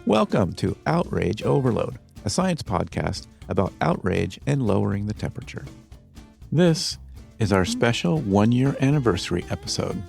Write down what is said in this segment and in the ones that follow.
Welcome to Outrage Overload, a science podcast about outrage and lowering the temperature. This is our special one-year anniversary episode.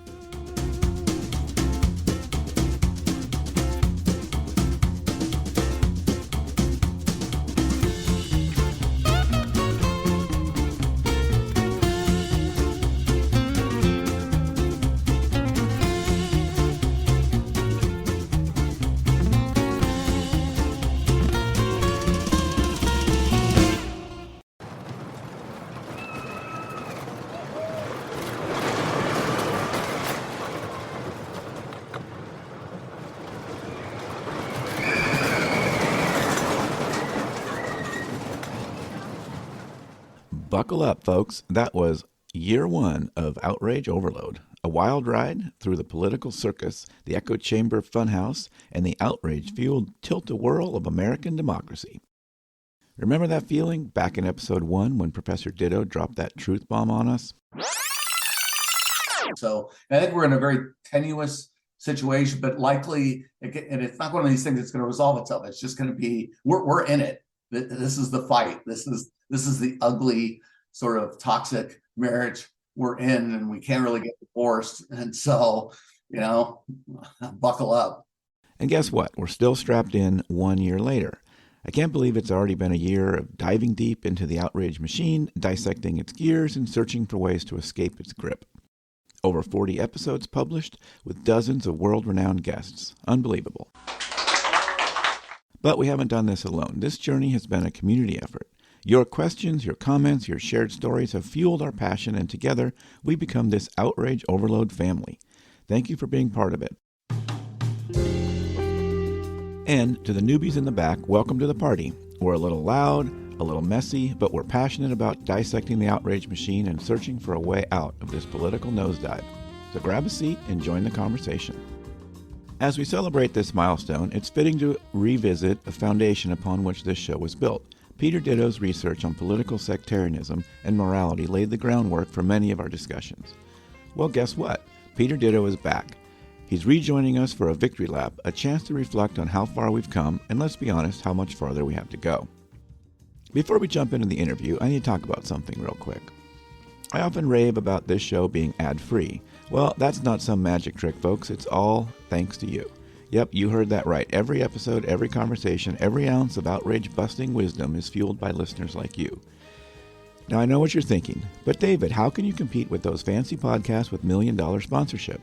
Buckle up, folks. That was year one of Outrage Overload, a wild ride through the political circus, the echo chamber funhouse, and the outrage-fueled tilt-a-whirl of American democracy. Remember that feeling back in episode 1 when Professor Ditto dropped that truth bomb on us? So I think we're in a very tenuous situation, but likely, and it's not one of these things that's going to resolve itself. It's just going to be, we're in it. This is the fight. This is the ugly sort of toxic marriage we're in, and we can't really get divorced. And so, buckle up. And guess what? We're still strapped in 1 year later. I can't believe it's already been a year of diving deep into the outrage machine, dissecting its gears, and searching for ways to escape its grip. Over 40 episodes published with dozens of world-renowned guests. Unbelievable. But we haven't done this alone. This journey has been a community effort. Your questions, your comments, your shared stories have fueled our passion, and together we become this Outrage Overload family. Thank you for being part of it. And to the newbies in the back, welcome to the party. We're a little loud, a little messy, but we're passionate about dissecting the outrage machine and searching for a way out of this political nosedive. So grab a seat and join the conversation. As we celebrate this milestone, it's fitting to revisit the foundation upon which this show was built. Peter Ditto's research on political sectarianism and morality laid the groundwork for many of our discussions. Well, guess what? Peter Ditto is back. He's rejoining us for a victory lap, a chance to reflect on how far we've come, and let's be honest, how much farther we have to go. Before we jump into the interview, I need to talk about something real quick. I often rave about this show being ad-free. Well, that's not some magic trick, folks. It's all thanks to you. Yep, you heard that right. Every episode, every conversation, every ounce of outrage-busting wisdom is fueled by listeners like you. Now, I know what you're thinking, but David, how can you compete with those fancy podcasts with million-dollar sponsorship?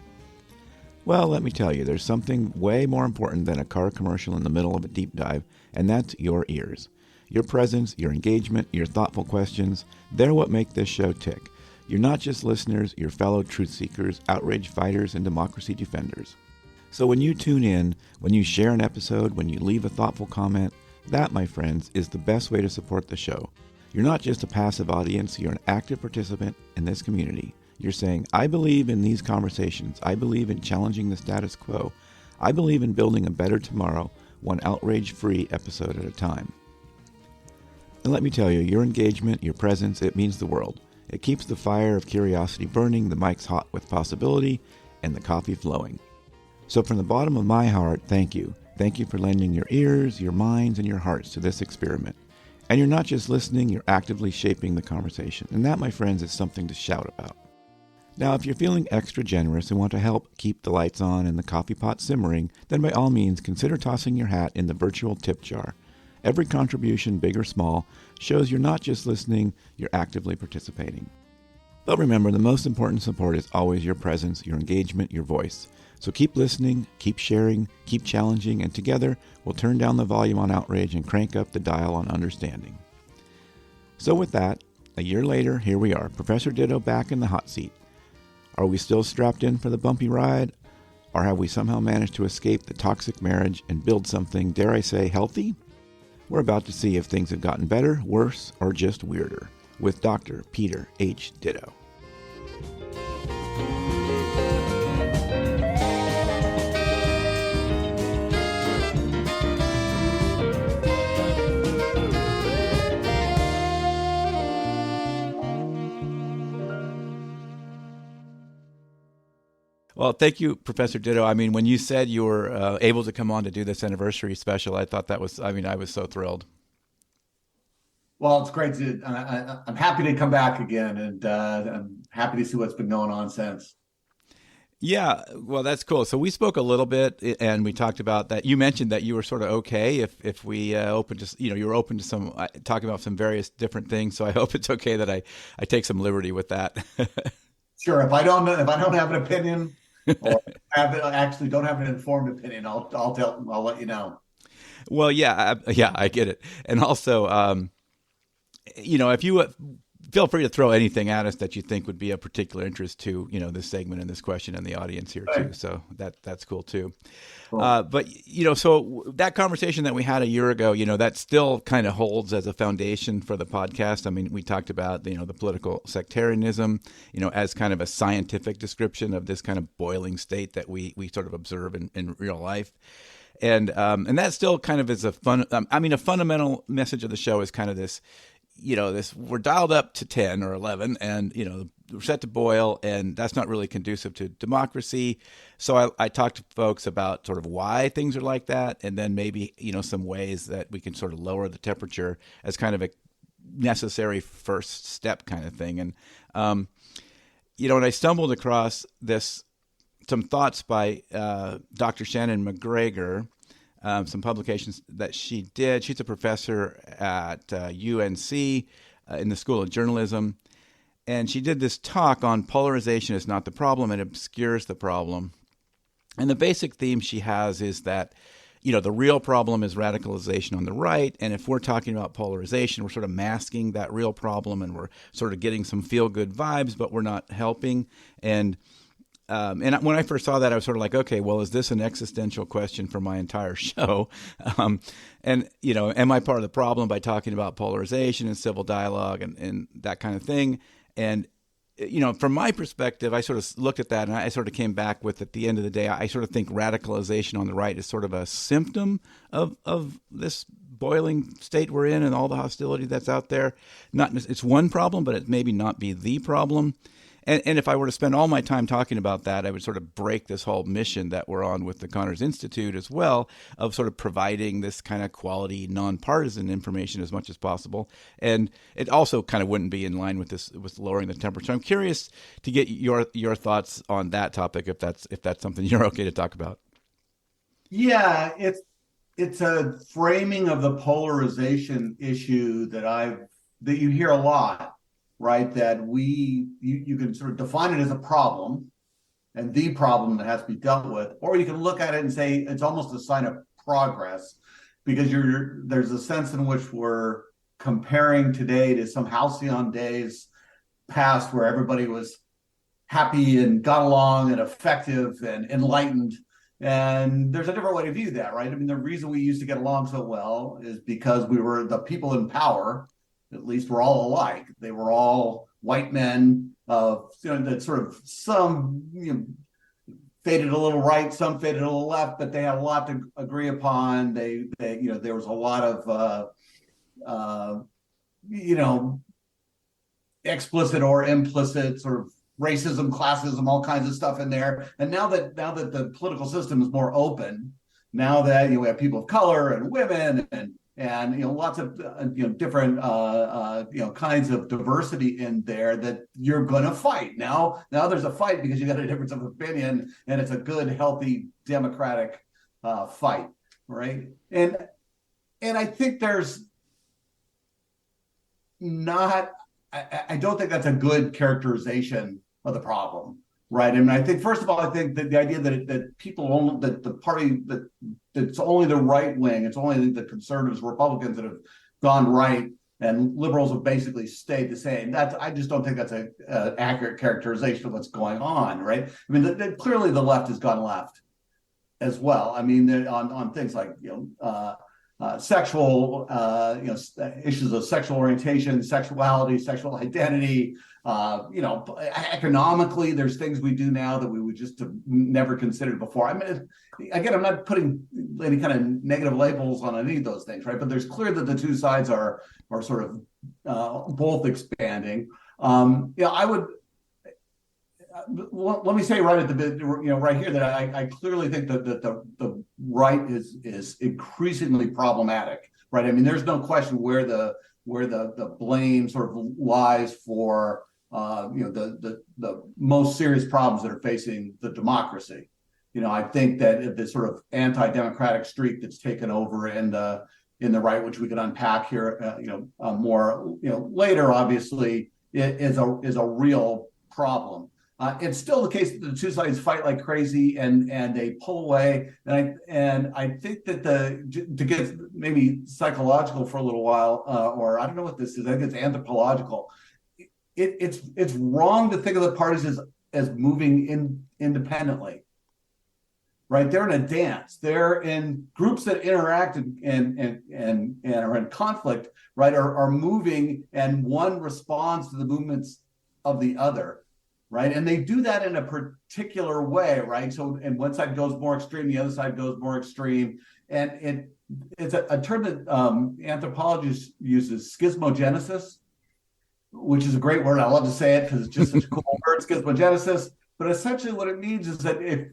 Well, let me tell you, there's something way more important than a car commercial in the middle of a deep dive, and that's your ears. Your presence, your engagement, your thoughtful questions, they're what make this show tick. You're not just listeners, you're fellow truth seekers, outrage fighters, and democracy defenders. So when you tune in, when you share an episode, when you leave a thoughtful comment, that, my friends, is the best way to support the show. You're not just a passive audience, you're an active participant in this community. You're saying, I believe in these conversations. I believe in challenging the status quo. I believe in building a better tomorrow, one outrage-free episode at a time. And let me tell you, your engagement, your presence, it means the world. It keeps the fire of curiosity burning, the mics hot with possibility, and the coffee flowing. So from the bottom of my heart, thank you. Thank you for lending your ears, your minds, and your hearts to this experiment. And you're not just listening, you're actively shaping the conversation. And that, my friends, is something to shout about. Now, if you're feeling extra generous and want to help keep the lights on and the coffee pot simmering, then by all means, consider tossing your hat in the virtual tip jar. Every contribution, big or small, shows you're not just listening, you're actively participating. But remember, the most important support is always your presence, your engagement, your voice. So keep listening, keep sharing, keep challenging, and together we'll turn down the volume on outrage and crank up the dial on understanding. So with that, a year later, here we are, Professor Ditto back in the hot seat. Are we still strapped in for the bumpy ride? Or have we somehow managed to escape the toxic marriage and build something, dare I say, healthy? We're about to see if things have gotten better, worse, or just weirder, with Dr. Peter H. Ditto. Well, thank you, Professor Ditto. I mean, when you said you were able to come on to do this anniversary special, I thought that was, I mean, I was so thrilled. Well, it's great to. I'm happy to come back again, and I'm happy to see what's been going on since. Yeah, well, that's cool. So we spoke a little bit, and we talked about that. You mentioned that you were sort of okay if we open to, you were open to some talking about some various different things. So I hope it's okay that I take some liberty with that. Sure. If I don't have an opinion, or actually don't have an informed opinion, I'll let you know. Well, yeah, I get it. And also, if you feel free to throw anything at us that you think would be of particular interest to, this segment and this question and the audience here too. Right. So that's cool too. Cool. But so that conversation that we had a year ago, that still kind of holds as a foundation for the podcast. I mean, we talked about, the political sectarianism, as kind of a scientific description of this kind of boiling state that we sort of observe in real life. And that still kind of is a fundamental message of the show is kind of this, we're dialed up to 10 or 11 and, we're set to boil, and that's not really conducive to democracy. So I talked to folks about sort of why things are like that, and then maybe, some ways that we can sort of lower the temperature as kind of a necessary first step kind of thing. And, and I stumbled across some thoughts by Dr. Shannon McGregor, some publications that she did. She's a professor at UNC in the School of Journalism. And she did this talk on polarization is not the problem, it obscures the problem. And the basic theme she has is that, the real problem is radicalization on the right. And if we're talking about polarization, we're sort of masking that real problem, and we're sort of getting some feel-good vibes, but we're not helping. And when I first saw that, I was sort of like, okay, well, is this an existential question for my entire show? Am I part of the problem by talking about polarization and civil dialogue and that kind of thing? And, from my perspective, I sort of looked at that and I sort of came back with, at the end of the day, I sort of think radicalization on the right is sort of a symptom of this boiling state we're in and all the hostility that's out there. It's one problem, but it maybe not be the problem. And if I were to spend all my time talking about that, I would sort of break this whole mission that we're on with the Connors Institute as well, of sort of providing this kind of quality, nonpartisan information as much as possible. And it also kind of wouldn't be in line with lowering the temperature. I'm curious to get your thoughts on that topic, if that's something you're okay to talk about. Yeah, it's a framing of the polarization issue that you hear a lot. Right, that you can sort of define it as a problem and the problem that has to be dealt with, or you can look at it and say it's almost a sign of progress, because there's a sense in which we're comparing today to some halcyon days past where everybody was happy and got along and effective and enlightened. And there's a different way to view that, right? I mean, the reason we used to get along so well is because we were the people in power. At least we're all alike. They were all white men that sort of some faded a little right, some faded a little left, but they had a lot to agree upon. They there was a lot of explicit or implicit sort of racism, classism, all kinds of stuff in there. And now that the political system is more open, now that we have people of color and women and lots of different kinds of diversity in there, that you're going to fight. Now there's a fight because you got a difference of opinion, and it's a good, healthy, democratic fight, right? And I think there's not. I don't think that's a good characterization of the problem, right? I mean, I think first of all, I think that the idea that the party that's only the right wing, it's only the conservatives, Republicans that have gone right, and liberals have basically stayed the same. I just don't think that's an accurate characterization of what's going on, right? I mean, clearly the left has gone left as well. I mean, on things like sexual issues of sexual orientation, sexuality, sexual identity. Economically, there's things we do now that we would just have never considered before. I mean, again, I'm not putting any kind of negative labels on any of those things, right? But there's clear that the two sides are sort of both expanding. I would let me say right at the bit, right here that I clearly think that the right is increasingly problematic, right? I mean, there's no question where the blame sort of lies for the most serious problems that are facing the democracy. I think that the sort of anti-democratic streak that's taken over in the right, which we could unpack here, more later, obviously, is a real problem. It's still the case that the two sides fight like crazy and they pull away. And I think that to get maybe psychological for a little while, or I don't know what this is, I think it's anthropological. It's wrong to think of the parties as moving independently. Right, they're in a dance. They're in groups that interact and are in conflict. Right, are moving, and one responds to the movements of the other. Right, and they do that in a particular way. Right, so and one side goes more extreme, the other side goes more extreme, and it's a term that anthropologists uses, schismogenesis, which is a great word. I love to say it because it's just such a cool word, schismogenesis. But essentially, what it means is that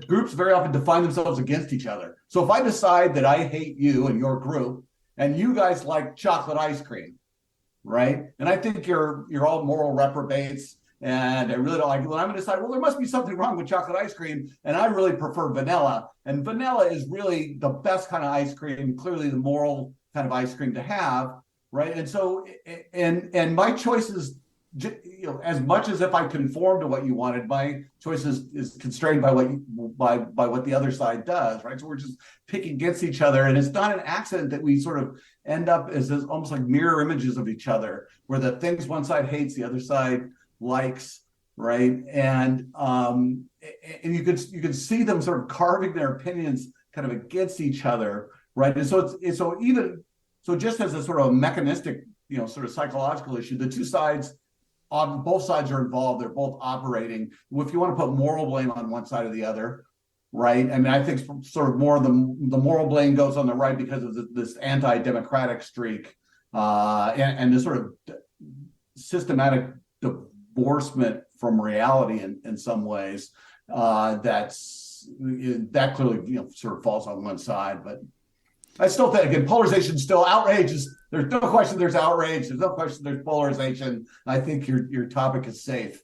groups very often define themselves against each other. So if I decide that I hate you and your group, and you guys like chocolate ice cream, right? And I think you're all moral reprobates, and I really don't like it. Well, I'm going to decide, well, there must be something wrong with chocolate ice cream, and I really prefer vanilla. And vanilla is really the best kind of ice cream, clearly the moral kind of ice cream to have, right? And so, and my choices, as much as if I conform to what you wanted, my choice is constrained by what the other side does, right? So we're just picking against each other, and it's not an accident that we sort of end up as almost like mirror images of each other, where the things one side hates, the other side likes, right? And you could see them sort of carving their opinions kind of against each other, right? And so so just as a sort of mechanistic, sort of psychological issue, the two sides. Both sides are involved. They're both operating. If you want to put moral blame on one side or the other, right? I mean, I think sort of more the moral blame goes on the right because of this anti-democratic streak and this sort of systematic divorcement from reality in some ways. That clearly sort of falls on one side, but. I still think, again, polarization still, outrage is, there's no question there's outrage. There's no question there's polarization. I think your topic is safe.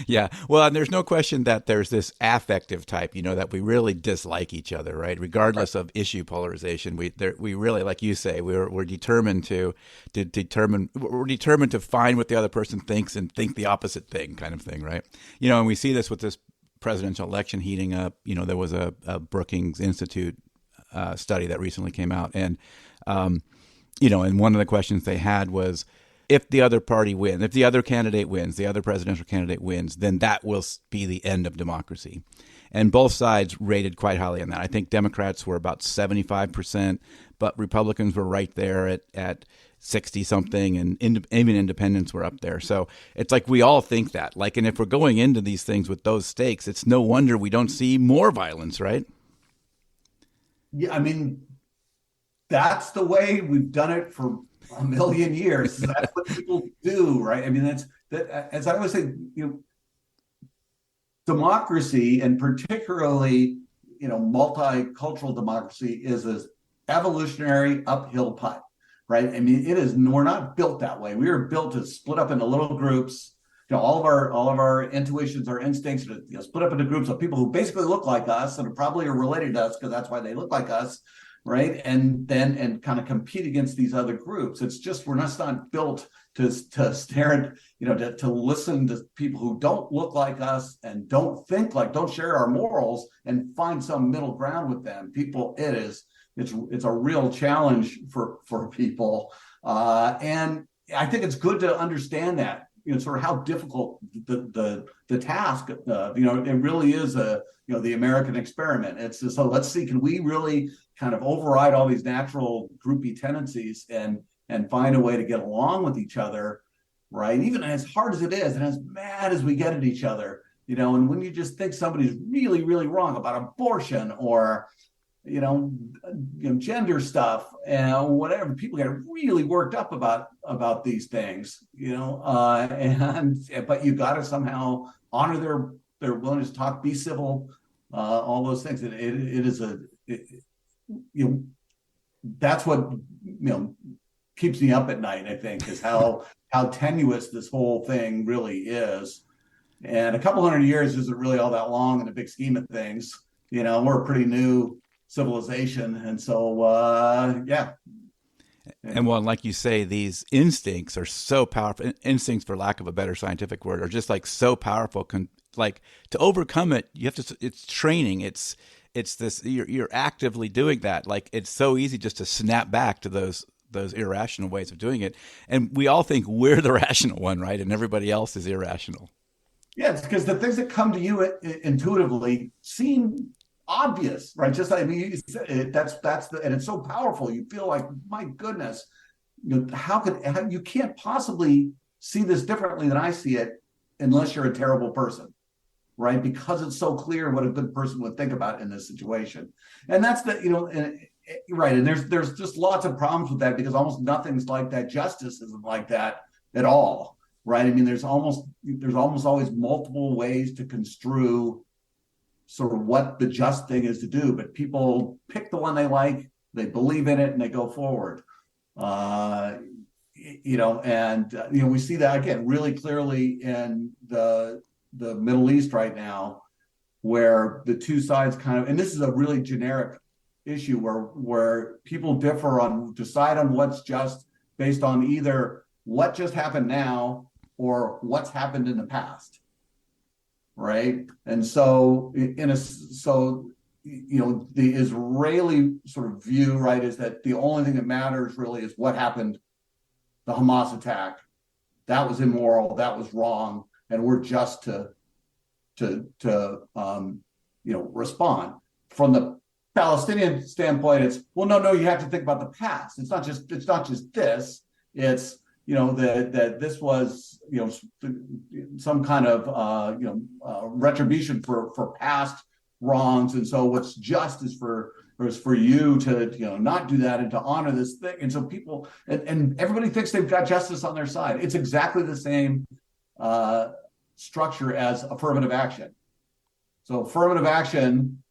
Yeah. Well, and there's no question that there's this affective type, that we really dislike each other, right? Regardless of issue polarization, we really, like you say, we're determined to find what the other person thinks and think the opposite thing, kind of thing, right? And we see this with this presidential election heating up. There was a Brookings Institute study that recently came out, and and one of the questions they had was, if the other party wins, if the other candidate wins, the other presidential candidate wins, then that will be the end of democracy. And both sides rated quite highly on that. I think Democrats were about 75%, but Republicans were right there at 60 something, and even independents were up there. So it's like we all think that. And if we're going into these things with those stakes, it's no wonder we don't see more violence, right? Yeah, I mean, that's the way we've done it for a million years. That's what people do, right? I mean, as I always say, democracy, and particularly, multicultural democracy, is this evolutionary uphill putt, right? I mean, we're not built that way. We are built to split up into little groups. All of our intuitions, our instincts, split up into groups of people who basically look like us and probably are related to us because that's why they look like us, right? And kind of compete against these other groups. It's just we're not built to stare at, to listen to people who don't look like us and don't share our morals and find some middle ground with them. It's a real challenge for people, and I think it's good to understand that. Sort of how difficult the task, it really is the American experiment. It's just, so let's see, can we really kind of override all these natural groupie tendencies and find a way to get along with each other, right? Even as hard as it is, and as mad as we get at each other, and when you just think somebody's really, really wrong about abortion or gender stuff and whatever. People get really worked up about these things, but you got to somehow honor their willingness to talk, be civil, all those things. That's what keeps me up at night. I think is how tenuous this whole thing really is. And a couple hundred years isn't really all that long in the big scheme of things. We're a pretty new civilization. And so, yeah. And well, like you say, these instincts are so powerful. Instincts, for lack of a better scientific word, are just like so powerful. Like to overcome it, you have to, it's training. It's this, you're actively doing that. Like it's so easy just to snap back to those irrational ways of doing it. And we all think we're the rational one, right? And everybody else is irrational. Yeah, it's because the things that come to you intuitively seem obvious, right? Just that's and it's so powerful. You feel like, my goodness, how you can't possibly see this differently than I see it unless you're a terrible person, right? Because it's so clear what a good person would think about in this situation. And that's right. And there's just lots of problems with that because almost nothing's like that. Justice isn't like that at all. Right. I mean, there's almost always multiple ways to construe sort of what the just thing is to do, but people pick the one they like, they believe in it, and they go forward. We see that again really clearly in the Middle East right now, where the two sides kind of, and this is a really generic issue where people decide on what's just based on either what just happened now or what's happened in the past, right? And so, the Israeli sort of view, right, is that the only thing that matters really is what happened, the Hamas attack. That was immoral, that was wrong, and we're just to respond. From the Palestinian standpoint, it's no, you have to think about the past. It's not just this. It's that this was some kind of retribution for past wrongs, and so what's just is for you to not do that and to honor this thing. And so people and everybody thinks they've got justice on their side. It's exactly the same structure as affirmative action. So affirmative action,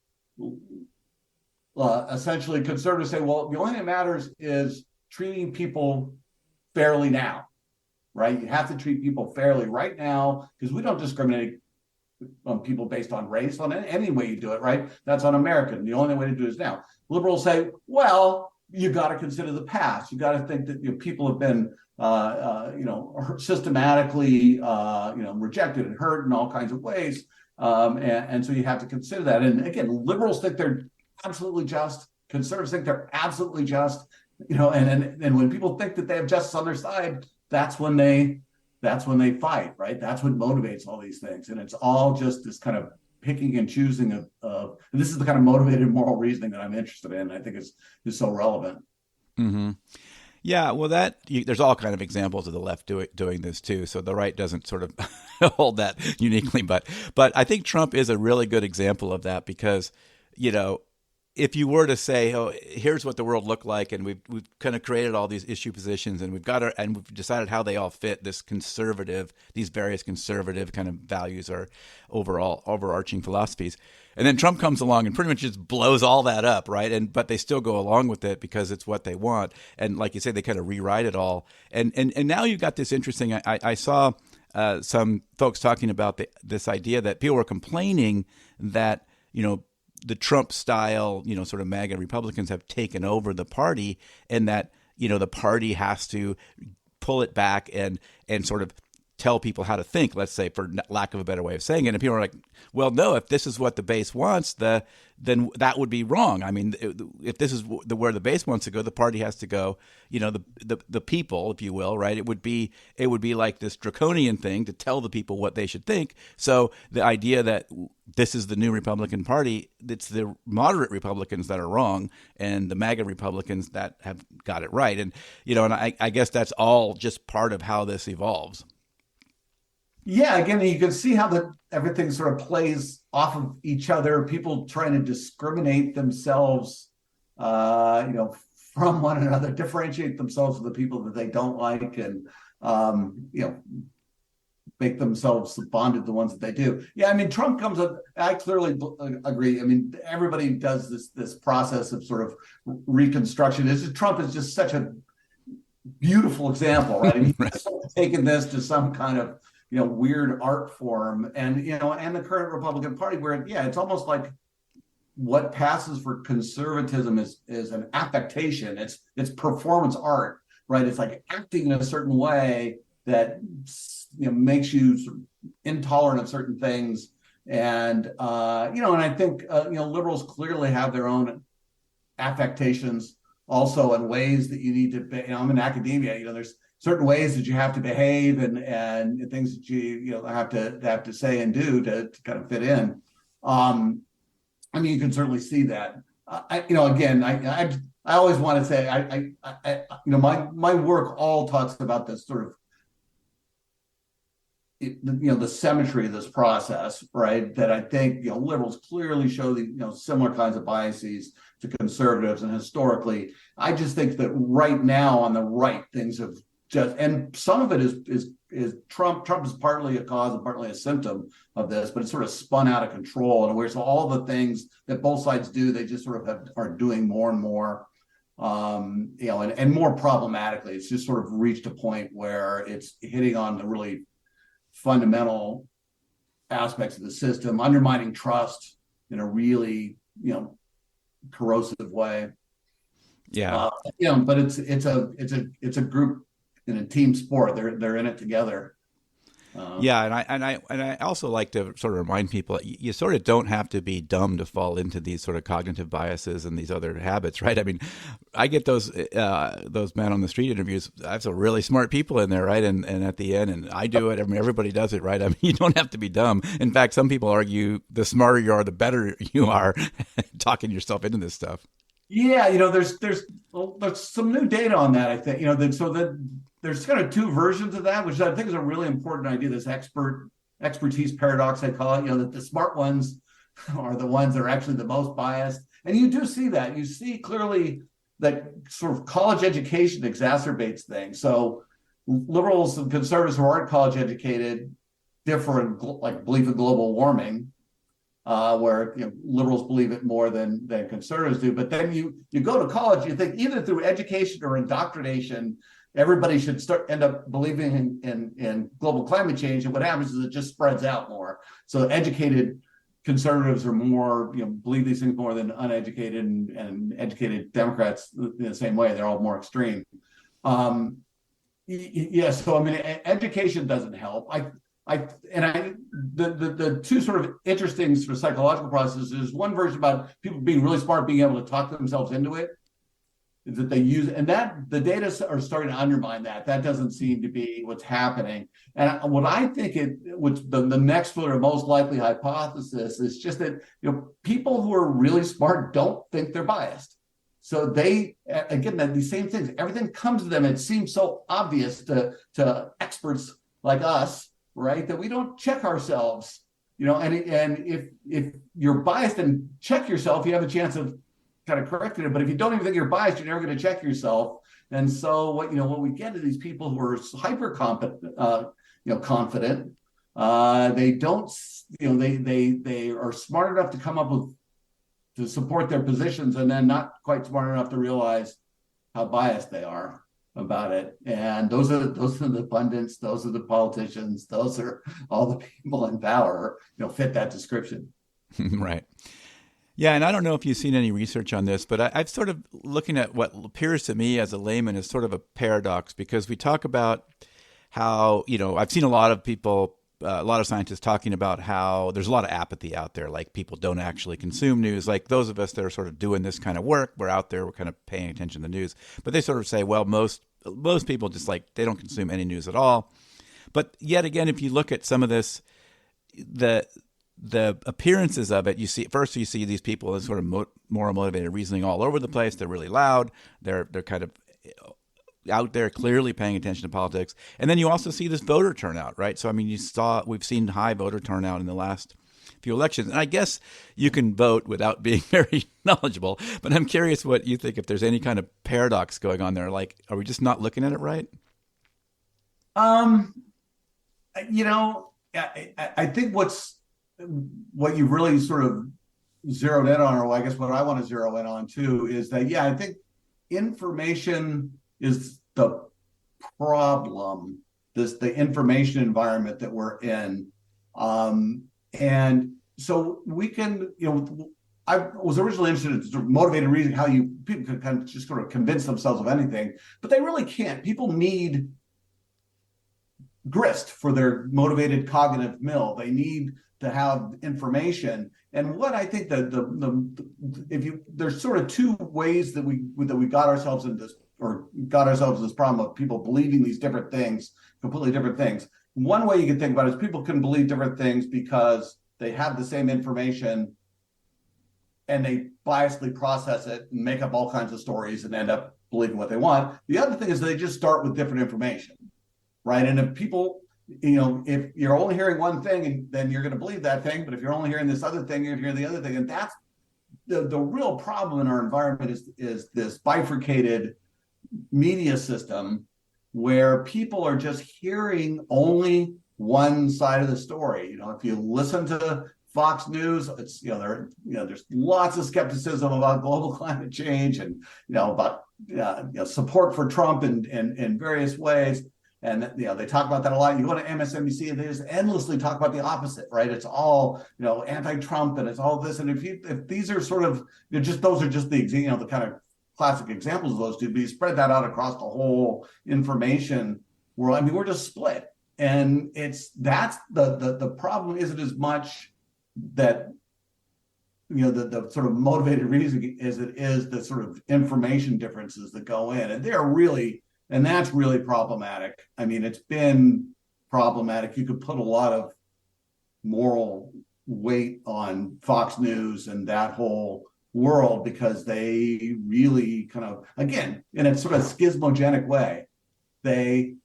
essentially conservatives say, well, the only thing that matters is treating people fairly now, right? You have to treat people fairly right now because we don't discriminate on people based on race, on any way you do it, right? That's un-American. The only way to do it is now. Liberals say, well, you got to consider the past. You got to think that people have been, systematically, rejected and hurt in all kinds of ways, and so you have to consider that. And again, liberals think they're absolutely just. Conservatives think they're absolutely just. And when people think that they have justice on their side, that's when they fight, right? That's what motivates all these things. And it's all just this kind of picking and choosing of and this is the kind of motivated moral reasoning that I'm interested in. I think is so relevant. Mm-hmm. Yeah, well, there's all kind of examples of the left doing this too. So the right doesn't sort of hold that uniquely, but I think Trump is a really good example of that because, if you were to say, oh, here's what the world looked like, and we've kind of created all these issue positions, and we've decided how they all fit these various conservative kind of values or overall overarching philosophies. And then Trump comes along and pretty much just blows all that up, right? But they still go along with it because it's what they want. And like you say, they kind of rewrite it all. And now you've got this interesting, I saw some folks talking about this idea that people were complaining that, the Trump style, sort of MAGA Republicans have taken over the party, and that, the party has to pull it back and sort of tell people how to think, let's say, for lack of a better way of saying it. And people are like, well, no, if this is what the base wants, then that would be wrong. I mean, if this is where the base wants to go, the party has to go, the people, if you will, right? It would be like this draconian thing to tell the people what they should think. So the idea that this is the new Republican Party, it's the moderate Republicans that are wrong and the MAGA Republicans that have got it right. And, and I guess that's all just part of how this evolves. Yeah, again, you can see how everything sort of plays off of each other. People trying to discriminate themselves, from one another, differentiate themselves from the people that they don't like, and make themselves bonded to the ones that they do. Yeah, I mean, Trump comes up. I clearly agree. I mean, everybody does this process of sort of reconstruction. Trump is just such a beautiful example, right? I mean, Right. he's taken this to some kind of weird art form, and and the current Republican Party, where it's almost like what passes for conservatism is an affectation. It's performance art, right? It's like acting in a certain way that makes you sort of intolerant of certain things, and and I think liberals clearly have their own affectations also, in ways that you need to I'm in academia, there's certain ways that you have to behave, and things that you have to say and do to kind of fit in. I mean, you can certainly see that. Again, I always want to say, my work all talks about this sort of the symmetry of this process, right? That I think liberals clearly show the similar kinds of biases to conservatives, and historically, I just think that right now on the right, things have and some of it is Trump. Trump is partly a cause and partly a symptom of this, but it's sort of spun out of control, and where so all the things that both sides do, they just sort of are doing more and more, and more problematically. It's just sort of reached a point where it's hitting on the really fundamental aspects of the system, undermining trust in a really corrosive way. Yeah. But it's a group in a team sport. They're in it together. Yeah, and I also like to sort of remind people you sort of don't have to be dumb to fall into these sort of cognitive biases and these other habits, right? I mean, I get those men on the street interviews. I have some really smart people in there, right? And at the end, and I do it. I mean, everybody does it, right? I mean, you don't have to be dumb. In fact, some people argue the smarter you are, the better you are talking yourself into this stuff. Yeah, there's some new data on that. I think there's kind of two versions of that, which I think is a really important idea. This expertise paradox, I call it. That the smart ones are the ones that are actually the most biased, and you do see that. You see clearly that sort of college education exacerbates things. So liberals and conservatives who aren't college educated differ in like belief in global warming, where liberals believe it more than conservatives do. But then you go to college, you think either through education or indoctrination, everybody should end up believing in global climate change. And what happens is it just spreads out more. So educated conservatives are more, believe these things more than uneducated, and educated Democrats in the same way. They're all more extreme. Yeah, so I mean, education doesn't help. The two sort of interesting sort of psychological processes is one version about people being really smart, being able to talk themselves into it, that they use, and that the data are starting to undermine that. That doesn't seem to be what's happening. And what I think the next sort of most likely hypothesis is just that people who are really smart don't think they're biased. So they, again, these same things, everything comes to them. It seems so obvious to experts like us, right, that we don't check ourselves, and if you're biased and check yourself, you have a chance of kind of correcting it. But if you don't even think you're biased, you're never going to check yourself. And so what we get to these people who are hyper confident, they don't, they are smart enough to come up with, to support their positions, and then not quite smart enough to realize how biased they are about it. And those are the pundits, those are the politicians, those are all the people in power, fit that description. Right. Yeah, and I don't know if you've seen any research on this, but I've sort of looking at what appears to me as a layman is sort of a paradox, because we talk about how, I've seen a lot of people, a lot of scientists talking about how there's a lot of apathy out there. Like people don't actually consume news. Like those of us that are sort of doing this kind of work, we're out there, we're kind of paying attention to the news. But they sort of say, well, most people just they don't consume any news at all. But yet again, if you look at some of this, the appearances of it, you see these people as sort of moral motivated reasoning all over the place. They're really loud. They're kind of out there clearly paying attention to politics. And then you also see this voter turnout, right? So, I mean, we've seen high voter turnout in the last few elections. And I guess you can vote without being very knowledgeable, but I'm curious what you think, if there's any kind of paradox going on there. Like, are we just not looking at it right? You know, I think what you really sort of zeroed in on, or I guess what I want to zero in on too, is that, I think information is the problem, the information environment that we're in. And so we can, I was originally interested in sort of motivated reasoning, how people could kind of just sort of convince themselves of anything, but they really can't. People need grist for their motivated cognitive mill. They need to have information. And what I think that there's sort of two ways that we got ourselves in this, or got ourselves this problem of people believing these different things, completely different things. One way you can think about it is people can believe different things because they have the same information and they biasedly process it and make up all kinds of stories and end up believing what they want. The other thing is they just start with different information, right? And if people, if you're only hearing one thing, then you're going to believe that thing. But if you're only hearing this other thing, you're hearing the other thing. And that's the real problem in our environment is this bifurcated media system where people are just hearing only one side of the story. If you listen to Fox News, it's there's lots of skepticism about global climate change and about support for Trump in various ways. And they talk about that a lot. You go to MSNBC and they just endlessly talk about the opposite, right? It's all anti-Trump and it's all this. And if these are sort of those are just the the kind of classic examples of those two, but you spread that out across the whole information world. I mean, we're just split, and that's the problem. Isn't as much that the sort of motivated reasoning as it is the sort of information differences that go in, and that's really problematic. I mean, it's been problematic. You could put a lot of moral weight on Fox News and that whole world because they really kind of, again, in a sort of schismogenic way, they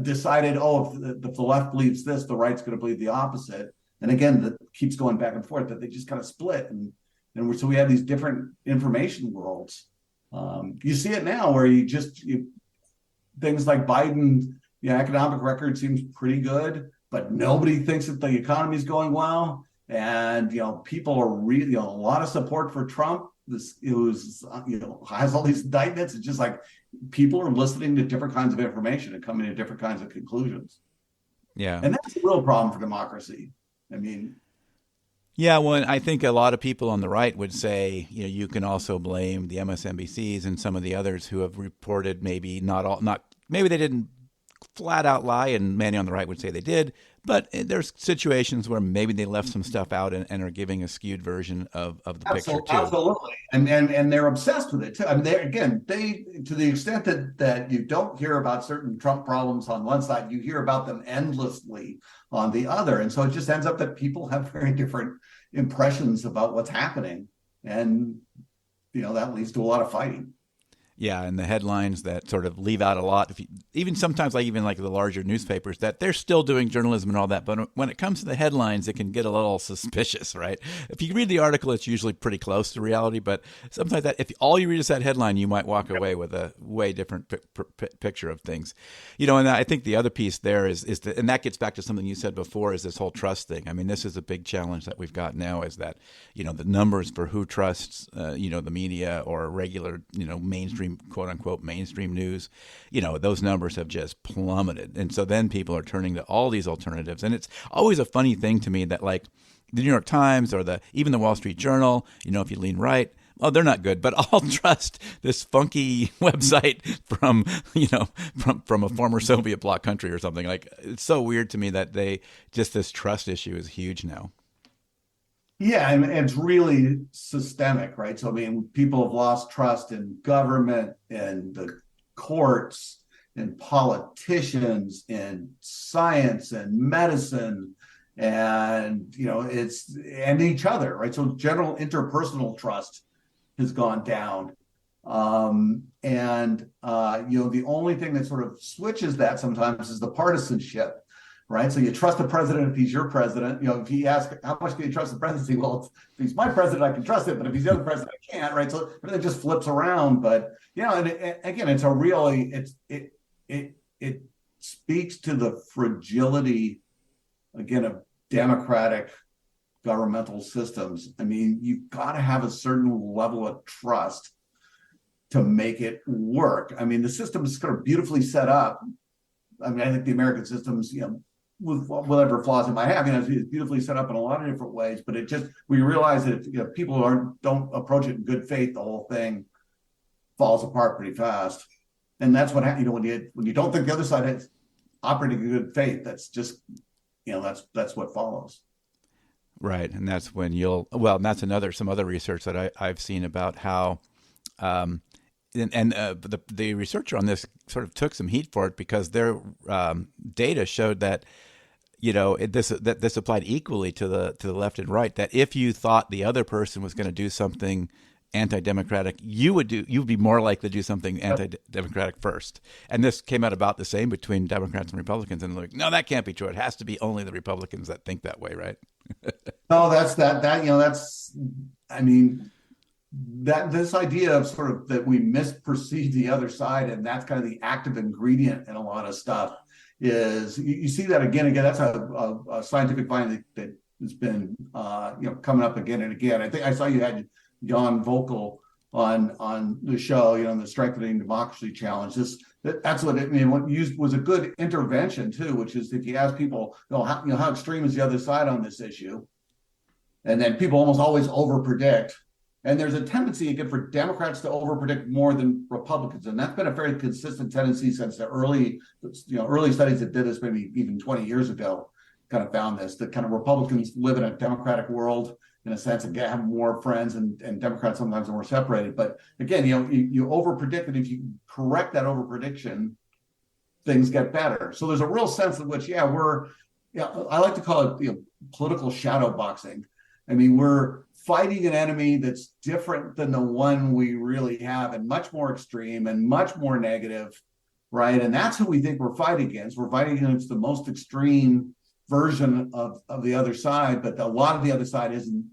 decided, if the left believes this, the right's going to believe the opposite. And again, that keeps going back and forth, that they just kind of split. So we have these different information worlds. You see it now where things like Biden, economic record seems pretty good, but nobody thinks that the economy is going well. And, people are really, a lot of support for Trump. Has all these indictments. It's just like people are listening to different kinds of information and coming to different kinds of conclusions. Yeah. And that's a real problem for democracy. I mean, yeah, well, I think a lot of people on the right would say, you can also blame the MSNBCs and some of the others who have reported maybe maybe they didn't flat out lie, and many on the right would say they did, but there's situations where maybe they left some stuff out and are giving a skewed version of the picture too. Absolutely, and they're obsessed with it too. I mean, they to the extent that you don't hear about certain Trump problems on one side, you hear about them endlessly on the other, and so it just ends up that people have very different impressions about what's happening, and that leads to a lot of fighting. Yeah, and the headlines that sort of leave out a lot, even sometimes even like the larger newspapers, that they're still doing journalism and all that, but when it comes to the headlines, it can get a little suspicious, right? If you read the article, it's usually pretty close to reality, but sometimes if all you read is that headline, you might walk away with a way different picture of things. And I think the other piece there is and that gets back to something you said before, is this whole trust thing. I mean, this is a big challenge that we've got now, is that, the numbers for who trusts, the media or regular, mainstream, quote unquote, mainstream news, those numbers have just plummeted. And so then people are turning to all these alternatives. And it's always a funny thing to me that, like, the New York Times or even the Wall Street Journal, if you lean right, they're not good, but I'll trust this funky website from a former Soviet bloc country or something. Like, it's so weird to me that this trust issue is huge now. Yeah, and it's really systemic, right? So, I mean, people have lost trust in government and the courts and politicians and science and medicine and, and each other, right? So general interpersonal trust has gone down. The only thing that sort of switches that sometimes is the partisanship, right? So you trust the president if he's your president. If he asks, how much can you trust the presidency? Well, if he's my president, I can trust it, but if he's the other president, I can't, right? So everything just flips around. But again, it's a really it speaks to the fragility, again, of democratic governmental systems. I mean, you've got to have a certain level of trust to make it work. I mean, the system is kind of beautifully set up. I mean, I think the American system's, with whatever flaws it might have, it's beautifully set up in a lot of different ways. But we realize that if people don't approach it in good faith, the whole thing falls apart pretty fast. And that's what happens. When you don't think the other side is operating in good faith, that's just, that's what follows. Right, and that's when that's some other research that I've seen about how, the researcher on this sort of took some heat for it because their data showed that this applied equally to the left and right. That if you thought the other person was going to do something anti-democratic, you'd be more likely to do something anti-democratic first. And this came out about the same between Democrats and Republicans. And they're like, no, that can't be true. It has to be only the Republicans that think that way, right? No, this idea of sort of that we misperceive the other side, and that's kind of the active ingredient in a lot of stuff. Is you see that again and again. That's a scientific finding that has been coming up again and again. I think I saw you had Jan Vocal on the show, the Strengthening Democracy Challenge. That's what it mean. What used was a good intervention too, which is if you ask people, how extreme is the other side on this issue, and then people almost always overpredict. And there's a tendency again for Democrats to overpredict more than Republicans, and that's been a very consistent tendency since the early studies that did this, maybe even 20 years ago, kind of found this. That kind of Republicans live in a democratic world in a sense and have more friends, and Democrats sometimes are more separated. But again, you overpredict, and if you correct that overprediction, things get better. So there's a real sense in which, I like to call it political shadow boxing. I mean, we're fighting an enemy that's different than the one we really have, and much more extreme and much more negative, right? And that's who we think we're fighting against. We're fighting against the most extreme version of the other side, but a lot of the other side isn't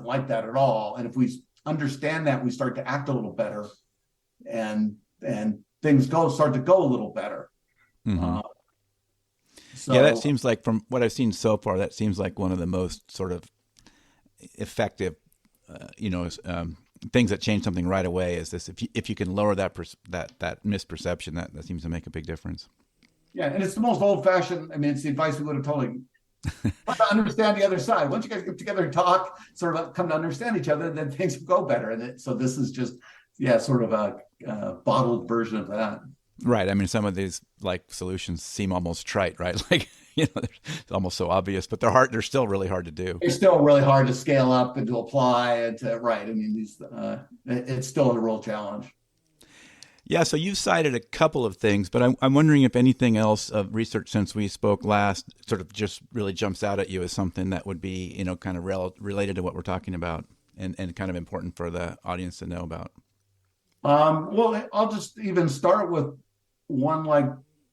like that at all. And if we understand that, we start to act a little better, and things start to go a little better. Mm-hmm. That seems like, from what I've seen so far, that seems like one of the most sort of effective, things that change something right away. Is this if you can lower that misperception, that seems to make a big difference. Yeah, and it's the most old-fashioned. I mean, it's the advice we would have told him. To understand the other side. Once you guys get together and talk, sort of come to understand each other, then things will go better. So this is just, sort of a bottled version of that. Right. I mean, some of these solutions seem almost trite, right? It's almost so obvious, but they're still really hard to do. They're still really hard to scale up and to apply and to, right. I mean, it's still a real challenge. Yeah, so you've cited a couple of things, but I'm wondering if anything else of research since we spoke last sort of just really jumps out at you as something that would be, kind of related to what we're talking about and kind of important for the audience to know about. Well, I'll just even start with one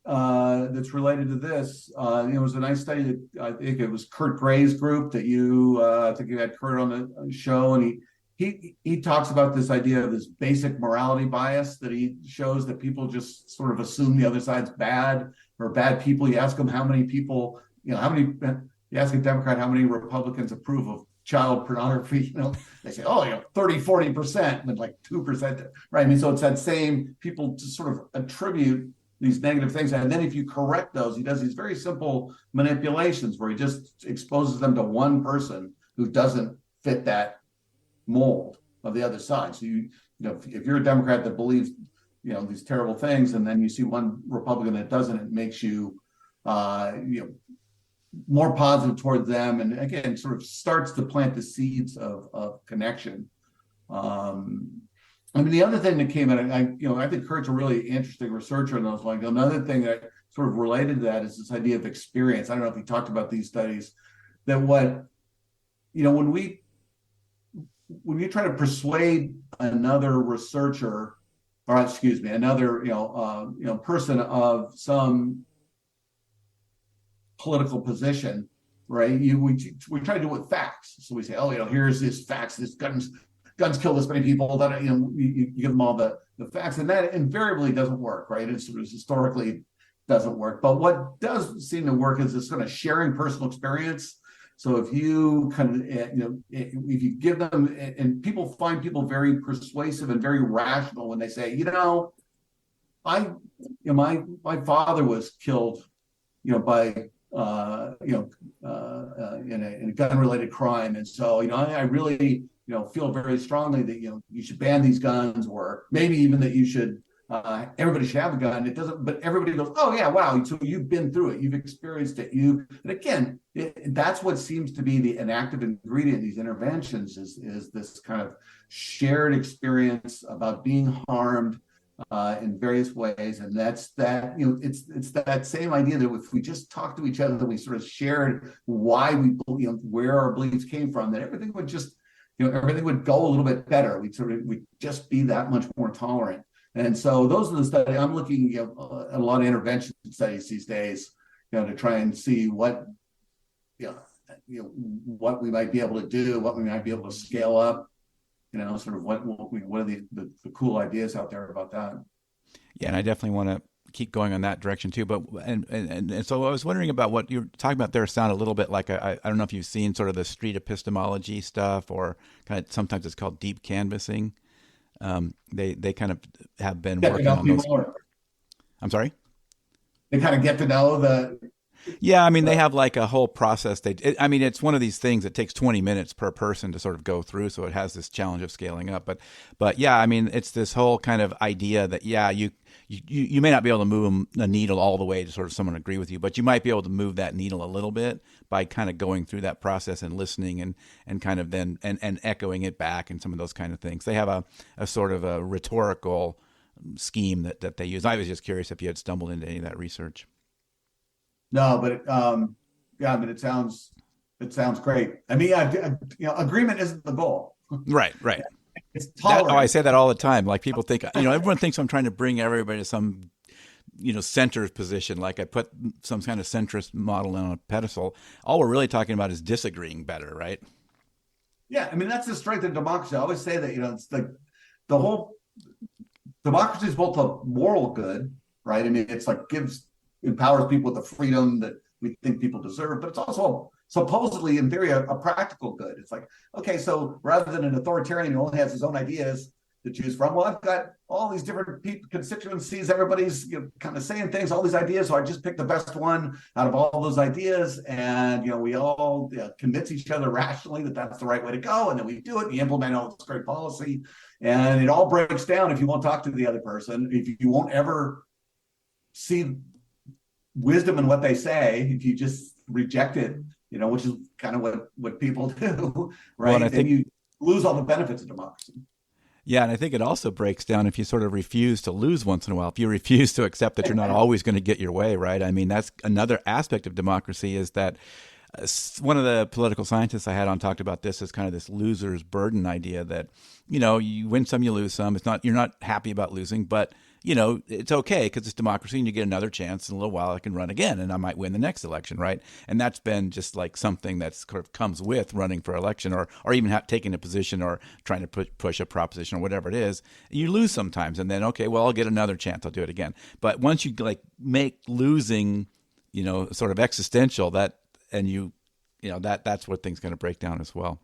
that's related to this. It was a nice study that I think it was Kurt Gray's group that I think you had Kurt on the show, and he talks about this idea of this basic morality bias that he shows that people just sort of assume the other side's bad or bad people. You ask them how many people, you ask a Democrat how many Republicans approve of child pornography, they say, 30-40%, and like 2%, right? I mean, so it's that same, people just sort of attribute these negative things. And then if you correct those, he does these very simple manipulations where he just exposes them to one person who doesn't fit that mold of the other side. So if you're a Democrat that believes these terrible things, and then you see one Republican that doesn't, it makes you more positive toward them, and again sort of starts to plant the seeds of connection. I mean, the other thing that came out, I think Kurt's a really interesting researcher in those. Another thing that sort of related to that is this idea of experience. I don't know if he talked about these studies, that when we when you try to persuade another researcher, or excuse me, another person of some political position, right? We try to do it with facts. So we say, oh, here's this facts. This guns kill this many people. That you give them all the facts, and that invariably doesn't work, right? It sort of historically doesn't work. But what does seem to work is this kind of sharing personal experience. So if you kind of, if you give them, and people find people very persuasive and very rational when they say, my father was killed, by in a gun-related crime, and so I really feel very strongly that you should ban these guns, or maybe even that you should. Everybody should have a gun. It doesn't, but everybody goes, oh yeah, wow. So you've been through it, you've experienced it. And again, that's what seems to be an active ingredient in these interventions is this kind of shared experience about being harmed in various ways. And that's that, it's that same idea that if we just talk to each other, that we sort of shared why we, where our beliefs came from, that everything would just, everything would go a little bit better. We'd just be that much more tolerant. And so those are the studies I'm looking at, a lot of intervention studies these days, to try and see what we might be able to do, what we might be able to scale up, sort of what are the cool ideas out there about that. Yeah, and I definitely want to keep going on that direction too. But and so I was wondering about what you're talking about there. Sound a little bit like I don't know if you've seen sort of the street epistemology stuff, or kind of sometimes it's called deep canvassing. They kind of have been working on those. I'm sorry? They kind of get to know the. Yeah, I mean, they have like a whole process. It's one of these things that takes 20 minutes per person to sort of go through. So it has this challenge of scaling up. But yeah, I mean, it's this whole kind of idea that, yeah, you may not be able to move a needle all the way to sort of someone agree with you, but you might be able to move that needle a little bit by kind of going through that process and listening and kind of then and echoing it back and some of those kind of things. They have a sort of a rhetorical scheme that they use. I was just curious if you had stumbled into any of that research. No, but it sounds great. I mean, agreement isn't the goal. Right. It's tolerant. I say that all the time. Like people think, everyone thinks I'm trying to bring everybody to some, center position. Like I put some kind of centrist model on a pedestal. All we're really talking about is disagreeing better, right? Yeah, I mean that's the strength of democracy. I always say that it's like the whole democracy is both a moral good, right? I mean, it's like empowers people with the freedom that we think people deserve, but it's also supposedly in theory a practical good. It's like, okay, so rather than an authoritarian who only has his own ideas to choose from, well, I've got all these different constituencies, everybody's kind of saying things, all these ideas, so I just pick the best one out of all those ideas, and we all convince each other rationally that that's the right way to go, and then we do it, we implement all this great policy, and it all breaks down if you won't talk to the other person, if you won't ever see wisdom in what they say, if you just reject it, which is kind of what people do, right? Well, and I think you lose all the benefits of democracy. Yeah, and I think it also breaks down if you sort of refuse to lose once in a while, if you refuse to accept that you're not always going to get your way, right? I mean, that's another aspect of democracy is that one of the political scientists I had on talked about this as kind of this loser's burden idea that, you win some, you lose some. You're not happy about losing, but it's okay because it's democracy and you get another chance in a little while I can run again and I might win the next election, right? And that's been just like something that's sort of comes with running for election or even taking a position or trying to push a proposition or whatever it is. You lose sometimes and then, okay, well, I'll get another chance. I'll do it again. But once you like make losing, sort of existential that's where things going to break down as well.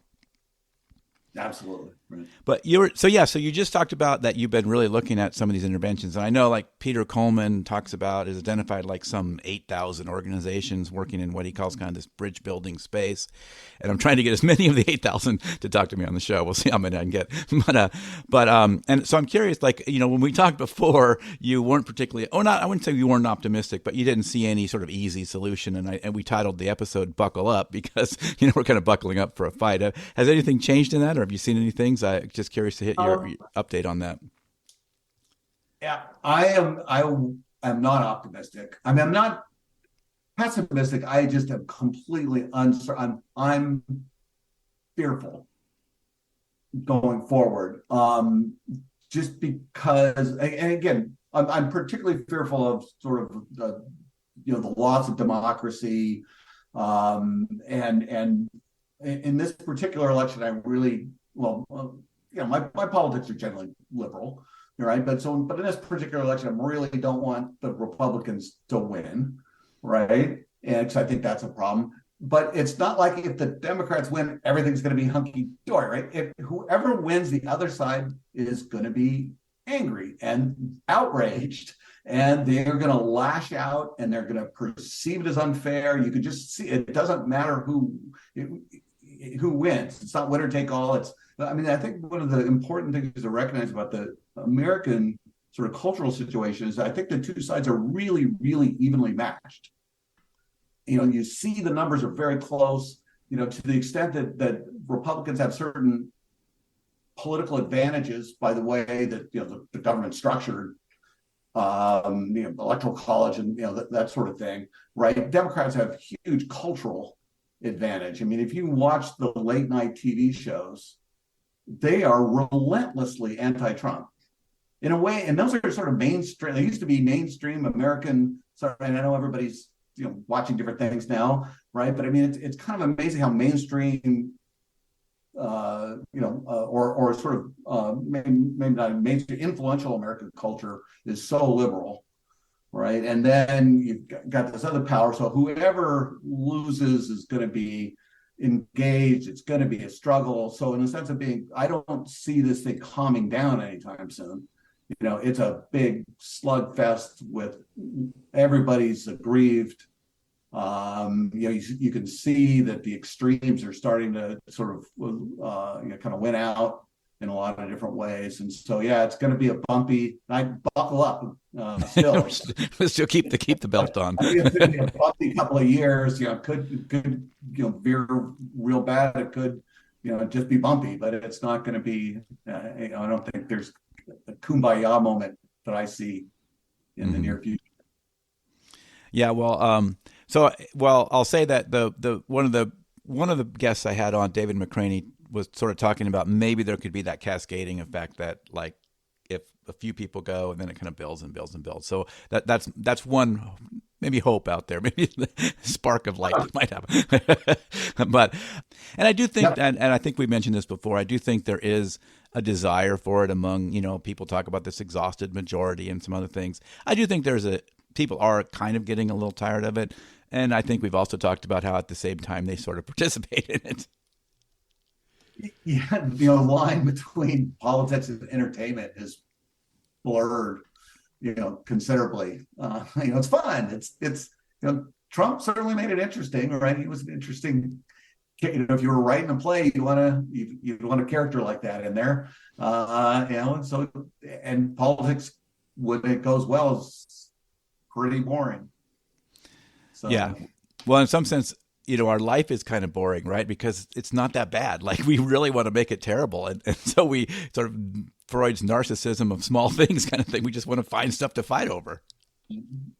Absolutely. Right. But so you just talked about that you've been really looking at some of these interventions. And I know like Peter Coleman has identified like some 8,000 organizations working in what he calls kind of this bridge building space. And I'm trying to get as many of the 8,000 to talk to me on the show. We'll see how many I can get. And so I'm curious, like, when we talked before, you weren't particularly, I wouldn't say you weren't optimistic, but you didn't see any sort of easy solution. And we titled the episode Buckle Up because, we're kind of buckling up for a fight. Has anything changed in that? Or have you seen any things? I'm just curious to hit your update on that. Yeah, I am not optimistic. I mean, I'm not pessimistic. I just am completely uncertain. I'm fearful. going forward. Just because, and again, I'm particularly fearful of sort of the loss of democracy, and in this particular election, I really my politics are generally liberal, right? But in this particular election, I really don't want the Republicans to win, right? And because I think that's a problem. But it's not like if the Democrats win, everything's going to be hunky-dory, right? If whoever wins, the other side is going to be angry and outraged, and they're going to lash out, and they're going to perceive it as unfair. You could just see it doesn't matter who wins. It's not winner take all. I think one of the important things to recognize about the American sort of cultural situation is I think the two sides are really, really evenly matched. You see the numbers are very close, to the extent that Republicans have certain political advantages by the way that, the government's structured, electoral college and, that sort of thing, right? Democrats have huge cultural advantage. I mean, if you watch the late night TV shows, they are relentlessly anti-Trump in a way. And those are sort of mainstream. They used to be mainstream American. Sorry, and I know everybody's, watching different things now, right? But I mean, it's kind of amazing how mainstream, or sort of maybe not mainstream, influential American culture is so liberal, right? And then you've got this other power. So whoever loses is going to be engaged. It's going to be a struggle. So in the sense of I don't see this thing calming down anytime soon. It's a big slugfest with everybody's aggrieved. You can see that the extremes are starting to sort of, kind of win out in a lot of different ways. And so, it's going to be a bumpy. I buckle up still. Still keep the belt on. It's going to be a bumpy couple of years. Could veer real bad. It could, just be bumpy. But it's not going to be. I don't think there's a kumbaya moment that I see in the near future. Yeah, well, I'll say that the one of the guests I had on, David McCraney, was sort of talking about maybe there could be that cascading effect that, like, if a few people go and then it kind of builds and builds and builds. So that's one maybe hope out there, maybe the spark of light that might happen. But I do think, and I think we mentioned this before, I do think there is a desire for it among, people talk about this exhausted majority and some other things. I do think people are kind of getting a little tired of it. And I think we've also talked about how at the same time they sort of participate in it. Yeah, the line between politics and entertainment is blurred, considerably. It's fun. It's Trump certainly made it interesting, right? He was an interesting. If you were writing a play, you'd want a character like that in there, and so politics when it goes well is pretty boring. So. Yeah, well, in some sense, our life is kind of boring, right? Because it's not that bad. Like, we really want to make it terrible. And so we sort of, Freud's narcissism of small things kind of thing. We just want to find stuff to fight over.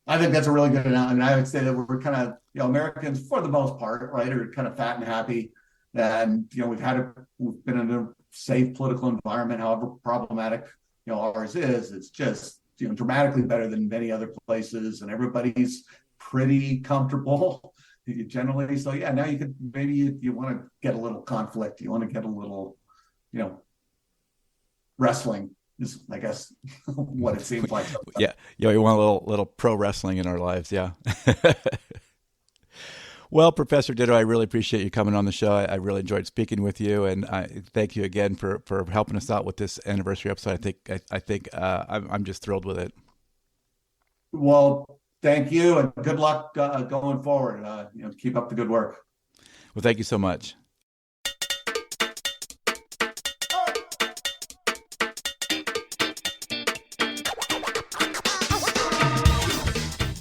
I think that's a really good analogy. And I would say that we're kind of, Americans, for the most part, right, are kind of fat and happy. And, we've been in a safe political environment, however problematic, ours is. It's just, dramatically better than many other places. And everybody's pretty comfortable. Generally, so now you could maybe you want to get a little conflict, you want to get a little, wrestling is, I guess, what it seems like. Yeah, you want a little pro wrestling in our lives, yeah. Well, Professor Ditto, I really appreciate you coming on the show. I really enjoyed speaking with you, and I thank you again for helping us out with this anniversary episode. I think I'm just thrilled with it. Well, thank you, and good luck going forward. Keep up the good work. Well, thank you so much.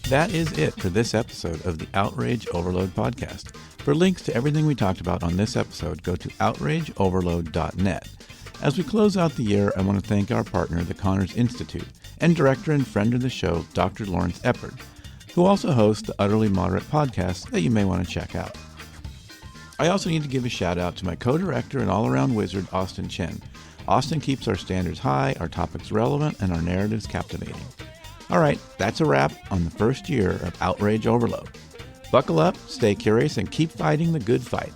That is it for this episode of the Outrage Overload podcast. For links to everything we talked about on this episode, go to outrageoverload.net. As we close out the year, I want to thank our partner, the Connors Institute, and director and friend of the show, Dr. Lawrence Eppard, who also hosts the Utterly Moderate podcast that you may want to check out. I also need to give a shout out to my co-director and all-around wizard, Austin Chen. Austin keeps our standards high, our topics relevant, and our narratives captivating. All right, that's a wrap on the first year of Outrage Overload. Buckle up, stay curious, and keep fighting the good fight.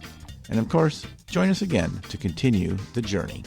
And of course, join us again to continue the journey.